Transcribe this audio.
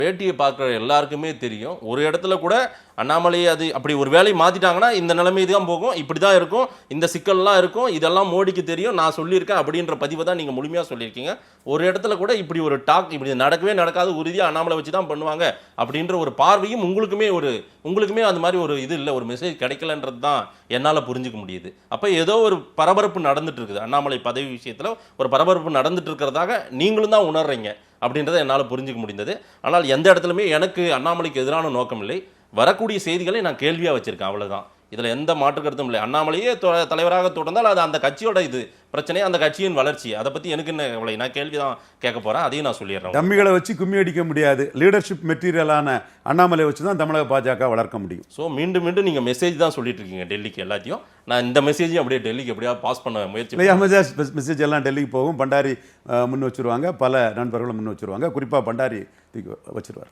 பேட்டியை பார்க்குற எல்லாருக்குமே தெரியும். ஒரு இடத்துல கூட அண்ணாமலை அது அப்படி ஒரு வேலையை மாற்றிட்டாங்கன்னா இந்த நிலைமை தான் போகும், இப்படி தான் இருக்கும், இந்த சிக்கல்லாம் இருக்கும், இதெல்லாம் மோடிக்கு தெரியும், நான் சொல்லியிருக்கேன் அப்படின்ற பதிவை தான் நீங்கள் முழுமையாக சொல்லியிருக்கீங்க. ஒரு இடத்துல கூட இப்படி ஒரு டாக் இப்படி நடக்கவே நடக்காது, உறுதியாக அண்ணாமலை வச்சு தான் பண்ணுவாங்க அப்படின்ற ஒரு பார்வையும் உங்களுக்குமே அந்த மாதிரி ஒரு இது இல்லை, ஒரு மெசேஜ் கிடைக்கலன்றது தான் என்னால் புரிஞ்சுக்க முடியுது. அப்போ ஏதோ ஒரு பரபரப்பு நடந்துட்டு இருக்குது, அண்ணாமலை பதவி விஷயத்தில் ஒரு பரபரப்பு நடந்துட்டு இருக்கிறதாக நீங்களும் தான் உணர்றீங்க அப்படின்றத என்னால் புரிஞ்சுக்க முடிந்தது. ஆனால் எந்த இடத்துலையுமே எனக்கு அண்ணாமலைக்கு எதிரான நோக்கம் இல்லை, வரக்கூடிய செய்திகளை நான் கேள்வியாக வச்சுருக்கேன், அவ்வளோதான். இதில் எந்த மாற்று கருத்தும் இல்லை. அண்ணாமலையே தலைவராக தொடர்ந்தால் அது அந்த கட்சியோட இது பிரச்சனை, அந்த கட்சியின் வளர்ச்சி. அதை பற்றி எனக்கு என்ன கவலை, நான் கேள்வி தான் கேட்க போகிறேன், அதையும் நான் சொல்லிடுறேன். தம்பிகளை வச்சு கும்மி அடிக்க முடியாது, லீடர்ஷிப் மெட்டீரியலான அண்ணாமலை வச்சு தான் தமிழக பாஜக வளர்க்க முடியும். ஸோ மீண்டும் மீண்டும் நீங்கள் மெசேஜ் தான் சொல்லிட்டு இருக்கீங்க டெல்லிக்கு எல்லாத்தையும். நான் இந்த மெசேஜையும் அப்படியே டெல்லிக்கு எப்படியா பாஸ் பண்ண முயற்சி. மெசேஜ் எல்லாம் டெல்லிக்கு போகும், பண்டாரி முன் வச்சுருவாங்க, பல நண்பர்களும் முன் வச்சுருவாங்க, குறிப்பாக பண்டாரி வச்சுருவார்.